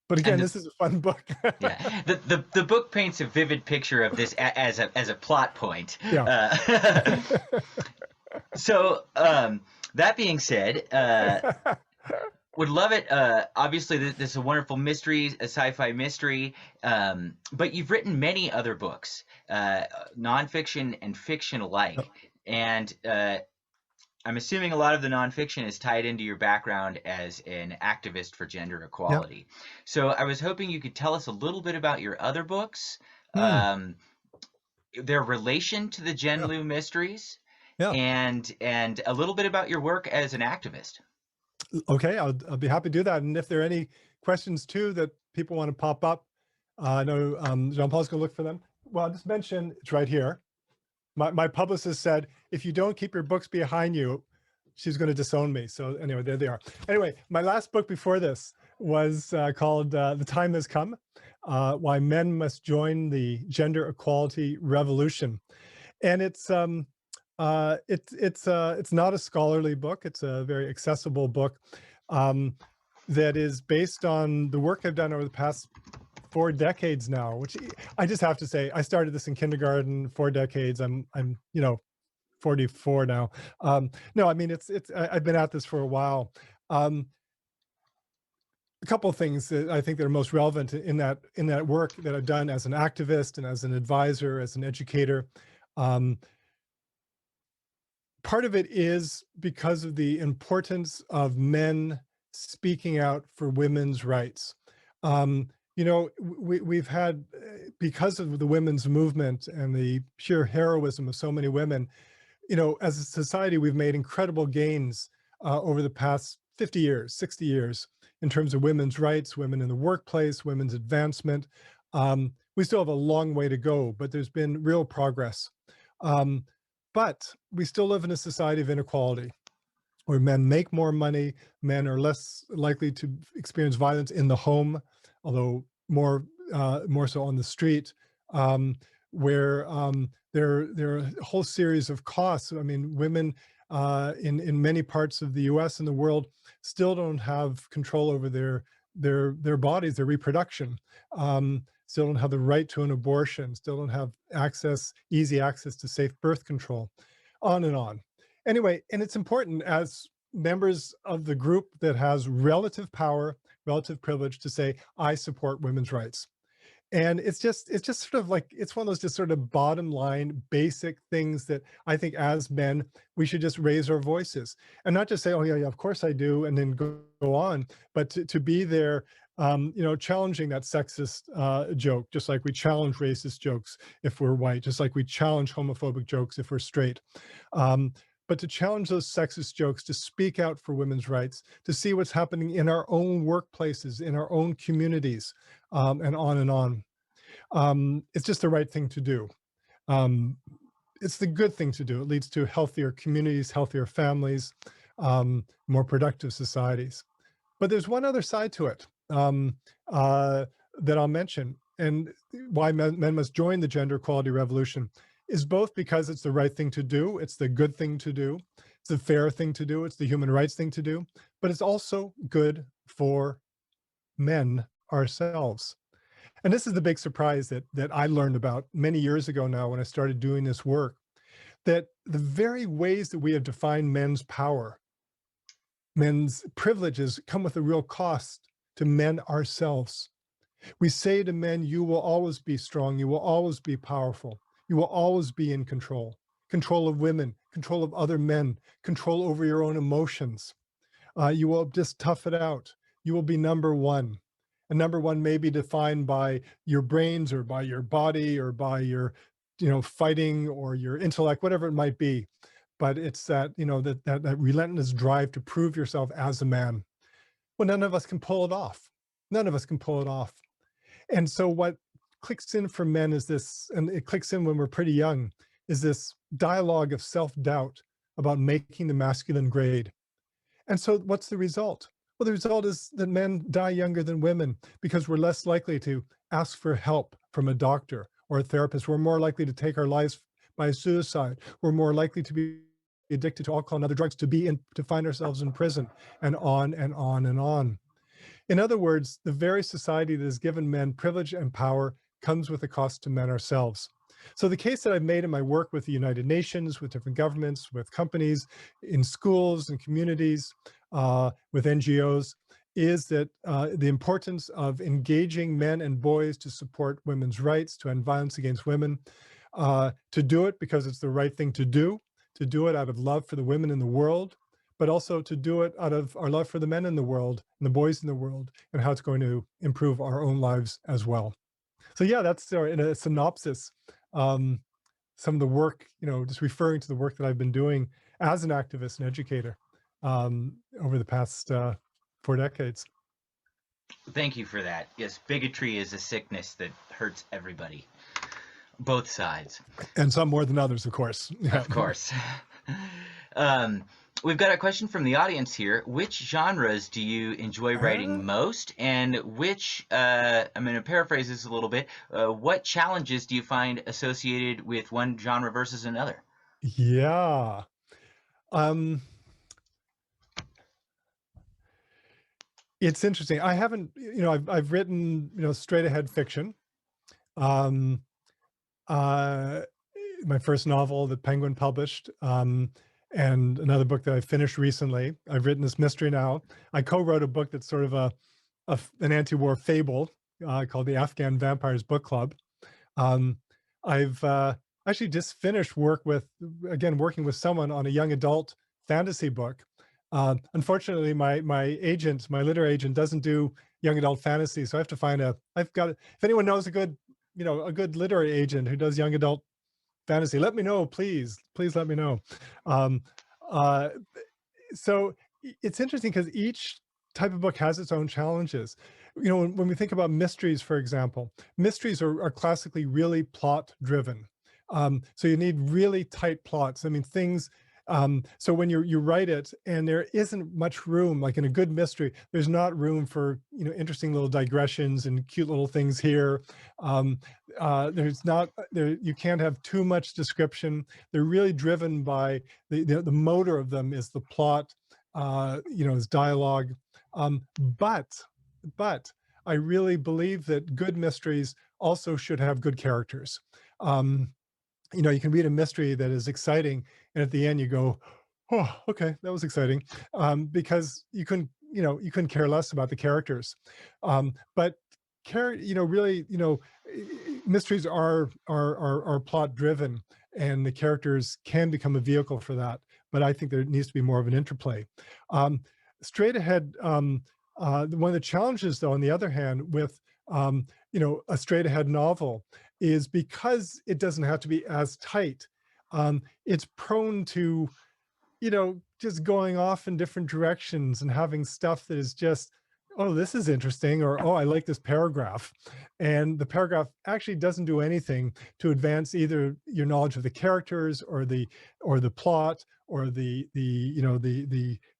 But again, this is a fun book. Yeah, the book paints a vivid picture of this as a plot point. Yeah. So that being said, would love it. Obviously, this is a wonderful mystery, a sci-fi mystery. But you've written many other books, nonfiction and fiction alike, and I'm assuming a lot of the nonfiction is tied into your background as an activist for gender equality. Yeah. So I was hoping you could tell us a little bit about your other books, their relation to the Gen Lu mysteries, and a little bit about your work as an activist. Okay, I'll be happy to do that. And if there are any questions too that people want to pop up, I know Jean-Paul's going to look for them. Well, I'll just mention it's right here. My publicist said, if you don't keep your books behind you, she's going to disown me. So anyway, there they are. Anyway, my last book before this was called The Time Has Come, Why Men Must Join the Gender Equality Revolution. And it's not a scholarly book. It's a very accessible book that is based on the work I've done over the past 4 decades now, which I just have to say, I started this in kindergarten, 4 decades. I'm 44 now. No, I mean, I've been at this for a while. Um, a couple of things that I think that are most relevant in that work that I've done as an activist and as an advisor, as an educator. Um, Part of it is because of the importance of men speaking out for women's rights. We've had, because of the women's movement and the sheer heroism of so many women, as a society, we've made incredible gains over the past 50 years, 60 years, in terms of women's rights, women in the workplace, women's advancement. We still have a long way to go, but there's been real progress. Um, but we still live in a society of inequality where men make more money, men are less likely to experience violence in the home, although more so on the street, where there are a whole series of costs. I mean, women in many parts of the U.S. and the world still don't have control over their bodies, their reproduction. Still don't have the right to an abortion. Still don't have easy access to safe birth control, on and on. Anyway, and it's important as members of the group that has relative power, relative privilege to say, I support women's rights. And it's just sort of like, it's one of those just sort of bottom line basic things that I think as men we should just raise our voices and not just say, oh yeah, of course I do, and then go on, but to be there, challenging that sexist joke, just like we challenge racist jokes if we're white, just like we challenge homophobic jokes if we're straight. um, but to challenge those sexist jokes, to speak out for women's rights, to see what's happening in our own workplaces, in our own communities, and on and on. It's just the right thing to do. Um, it's the good thing to do. It leads to healthier communities, healthier families, more productive societies. But there's one other side to it, uh, that I'll mention, and why men must join the gender equality revolution is both because it's the right thing to do, it's the good thing to do, it's the fair thing to do, it's the human rights thing to do, but it's also good for men ourselves. And this is the big surprise that I learned about many years ago now when I started doing this work, that the very ways that we have defined men's power, men's privileges, come with a real cost to men ourselves. We say to men, you will always be strong, you will always be powerful, you will always be in control. Control of women, control of other men, control over your own emotions. You will just tough it out. You will be number one. And number one may be defined by your brains or by your body or by your, fighting or your intellect, whatever it might be. But it's that, that relentless drive to prove yourself as a man. Well, none of us can pull it off. None of us can pull it off. And so what clicks in for men is this, and it clicks in when we're pretty young, is this dialogue of self-doubt about making the masculine grade. And so what's the result? Well, the result is that men die younger than women because we're less likely to ask for help from a doctor or a therapist. We're more likely to take our lives by suicide. We're more likely to be addicted to alcohol and other drugs, to find ourselves in prison, and on and on and on. In other words, the very society that has given men privilege and power comes with a cost to men ourselves. So the case that I've made in my work with the United Nations, with different governments, with companies, in schools and communities, with NGOs, is that the importance of engaging men and boys to support women's rights, to end violence against women, to do it because it's the right thing to do it out of love for the women in the world, but also to do it out of our love for the men in the world and the boys in the world, and how it's going to improve our own lives as well. So yeah, that's in a synopsis, um, some of the work, just referring to the work that I've been doing as an activist and educator over the past 4 decades. Thank you for that. Yes, bigotry is a sickness that hurts everybody, both sides. And some more than others, of course. Yeah. Of course. um, we've got a question from the audience here. Which genres do you enjoy writing most, and which, I'm going to paraphrase this a little bit, what challenges do you find associated with one genre versus another? Yeah. Um, it's interesting. I haven't, I've written, straight ahead fiction. Um, uh, my first novel that Penguin published, and another book that I finished recently. I've written this mystery now. I co-wrote a book that's sort of an anti-war fable called the Afghan Vampires Book Club. Um, I've actually just finished working with someone on a young adult fantasy book. Unfortunately, my literary agent doesn't do young adult fantasy, so I have to find if anyone knows a good literary agent who does young adult fantasy, let me know, please. Please let me know. Um, uh, so it's interesting because each type of book has its own challenges. When we think about mysteries, for example, mysteries are classically really plot driven. So you need really tight plots. I mean, things. So when you write it and there isn't much room, like in a good mystery, there's not room for interesting little digressions and cute little things here. There's not there. You can't have too much description. They're really driven by the motor of them is the plot, is dialogue. But I really believe that good mysteries also should have good characters. Um, you can read a mystery that is exciting, and at the end you go, "Oh, okay, that was exciting," because you couldn't care less about the characters. But really, mysteries are plot driven, and the characters can become a vehicle for that. But I think there needs to be more of an interplay. Um, Straight ahead, one of the challenges, though, on the other hand, with a straight ahead novel is because it doesn't have to be as tight. It's prone to just going off in different directions and having stuff that is just, oh, this is interesting, or oh, I like this paragraph. And the paragraph actually doesn't do anything to advance either your knowledge of the characters or the plot or the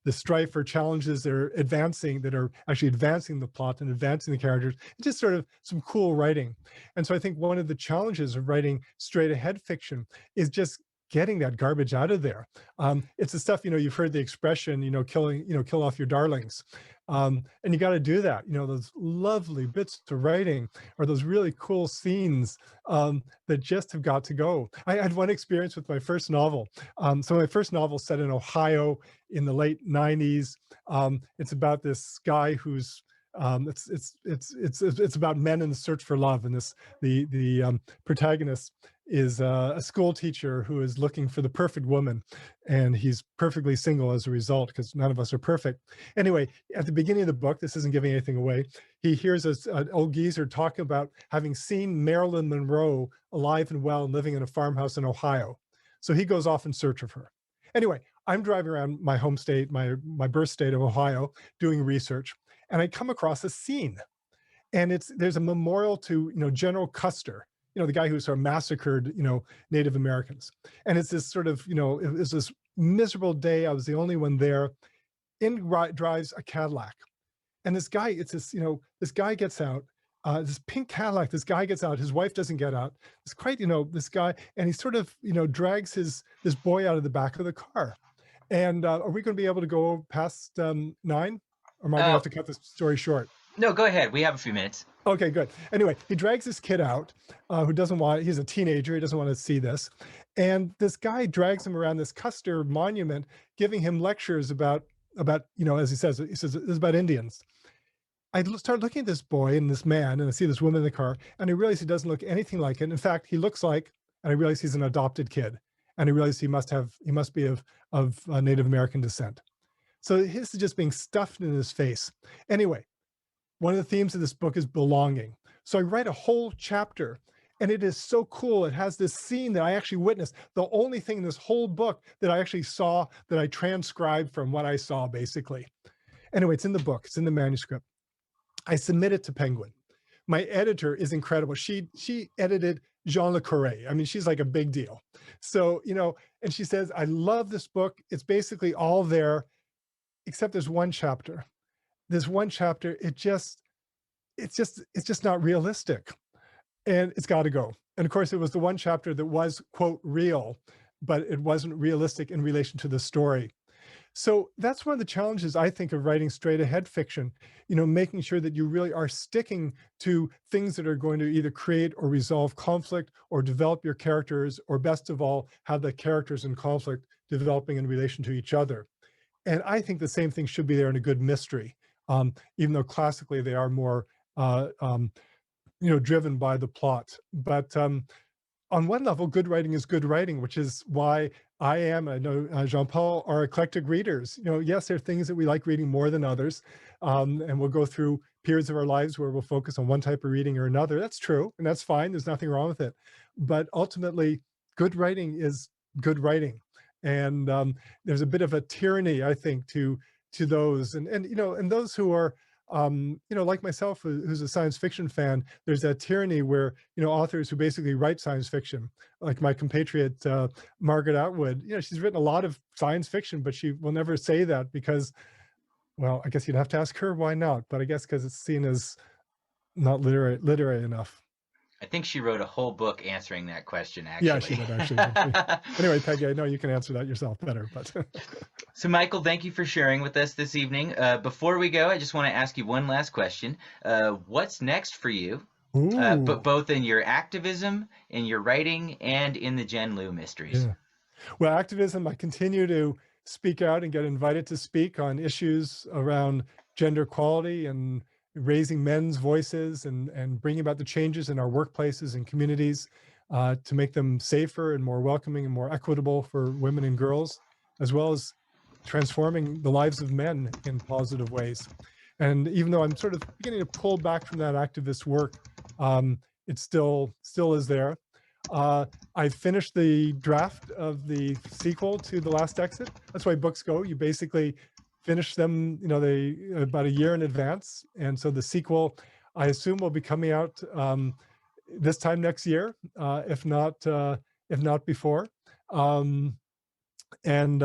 strife or challenges that are actually advancing the plot and advancing the characters. It's just sort of some cool writing. And so I think one of the challenges of writing straight ahead fiction is just getting that garbage out of there. It's the stuff, you've heard the expression, kill off your darlings. And you got to do that. Those lovely bits of writing or those really cool scenes that just have got to go. I had one experience with my first novel. So my first novel set in Ohio in the late 90s. It's about this guy who's it's about men in the search for love, and the protagonist is a school teacher who is looking for the perfect woman, and he's perfectly single as a result because none of us are perfect. Anyway, at the beginning of the book, this isn't giving anything away, he hears an old geezer talking about having seen Marilyn Monroe alive and well and living in a farmhouse in Ohio. So he goes off in search of her. Anyway, I'm driving around my home state, my birth state of Ohio, doing research, and I come across a scene, and there's a memorial to General Custer, the guy who sort of massacred Native Americans. And it's this sort of it was this miserable day. I was the only one there. In drives a Cadillac, and this guy, this guy gets out. This pink Cadillac, this guy gets out. His wife doesn't get out. It's quite, this guy, and he sort of, drags this boy out of the back of the car. And are we going to be able to go past 9? Or am I going to have to cut this story short? No, go ahead. We have a few minutes. Okay, good. Anyway, he drags this kid out who doesn't want, he's a teenager, he doesn't want to see this. And this guy drags him around this Custer monument, giving him lectures about, as he says this is about Indians. I start looking at this boy and this man, and I see this woman in the car, and I realize he doesn't look anything like it. In fact, he looks like, and I realize he's an adopted kid, and I realize he must be of Native American descent. So his is just being stuffed in his face. Anyway, one of the themes of this book is belonging. So I write a whole chapter, and it is so cool. It has this scene that I actually witnessed, the only thing in this whole book that I actually saw, that I transcribed from what I saw, basically. Anyway, it's in the book, it's in the manuscript. I submit it to Penguin. My editor is incredible. She edited Jean Le Carré. I mean, she's like a big deal. So, and she says, I love this book. It's basically all there, except there's one chapter. There's one chapter, it's just not realistic. And it's got to go. And of course, it was the one chapter that was, quote, real, but it wasn't realistic in relation to the story. So that's one of the challenges I think of writing straight ahead fiction, making sure that you really are sticking to things that are going to either create or resolve conflict or develop your characters, or best of all, have the characters in conflict developing in relation to each other. And I think the same thing should be there in a good mystery, even though classically they are more, driven by the plot. But on one level, good writing is good writing, which is why I know Jean-Paul are eclectic readers. Yes, there are things that we like reading more than others. And we'll go through periods of our lives where we'll focus on one type of reading or another. That's true, and that's fine. There's nothing wrong with it. But ultimately, good writing is good writing. And there's a bit of a tyranny, I think, to those and those who are like myself, who's a science fiction fan. There's that tyranny where authors who basically write science fiction, like my compatriot Margaret Atwood. She's written a lot of science fiction, but she will never say that because, well, I guess you'd have to ask her why not. But I guess because it's seen as not literary enough. I think she wrote a whole book answering that question, Yeah, she actually. did actually. Anyway, Peggy, I know you can answer that yourself better, but So, Michael, thank you for sharing with us this evening. Before we go, I just want to ask you one last question. What's next for you, but ooh, both in your activism, in your writing, and in the Jen Liu mysteries? yeah. Well, activism, I continue to speak out and get invited to speak on issues around gender equality and raising men's voices and bringing about the changes in our workplaces and communities to make them safer and more welcoming and more equitable for women and girls, as well as transforming the lives of men in positive ways. And even though I'm sort of beginning to pull back from that activist work, it still is there. Uh, I finished the draft of the sequel to The Last Exit. That's why books go. You basically finish them, they about a year in advance. And so the sequel, I assume, will be coming out this time next year, if not before. Um, and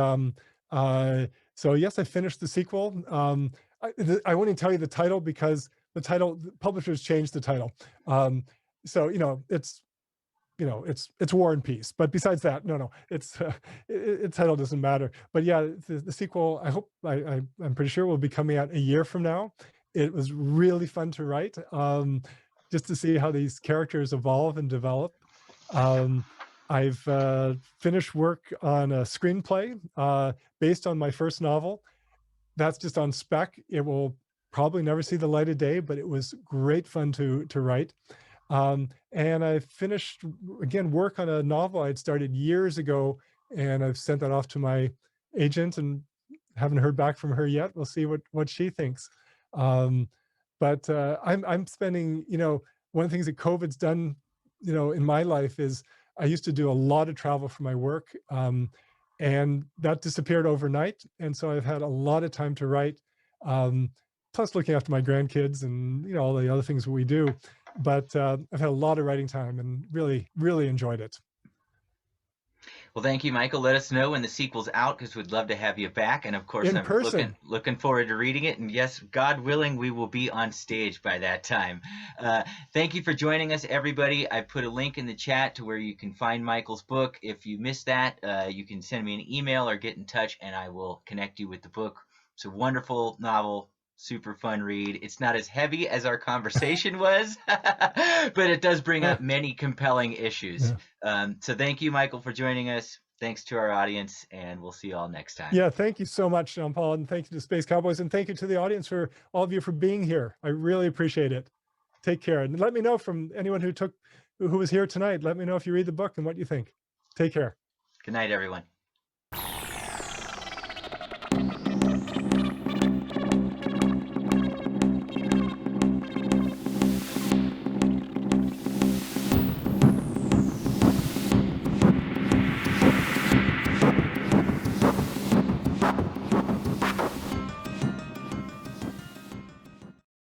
so yes, I finished the sequel. I won't even tell you the title because the publishers changed the title. So it's War and Peace. But besides that, no, its title doesn't matter. But yeah, the sequel, I'm pretty sure will be coming out a year from now. It was really fun to write, just to see how these characters evolve and develop. Um, I've finished work on a screenplay based on my first novel. That's just on spec. It will probably never see the light of day, but it was great fun to write. And I finished again work on a novel I'd started years ago, and I've sent that off to my agent and haven't heard back from her yet. We'll see what she thinks. Um, but I'm spending, one of the things that COVID's done, in my life is I used to do a lot of travel for my work, and that disappeared overnight. And so I've had a lot of time to write, plus looking after my grandkids and all the other things we do. But I've had a lot of writing time and really, really enjoyed it. Well, thank you, Michael. Let us know when the sequel's out because we'd love to have you back. And of course, In I'm person. looking forward to reading it. And yes, God willing, we will be on stage by that time. Thank you for joining us, everybody. I put a link in the chat to where you can find Michael's book. If you missed that, you can send me an email or get in touch, and I will connect you with the book. It's a wonderful novel. Super fun read. It's not as heavy as our conversation was, but it does bring up many compelling issues. Yeah. So thank you, Michael, for joining us. Thanks to our audience, and we'll see you all next time. Yeah, thank you so much, Jean-Paul, and thank you to Space Cowboys, and thank you to the audience for all of you for being here. I really appreciate it. Take care, and let me know from anyone who was here tonight. Let me know if you read the book and what you think. Take care. Good night, everyone.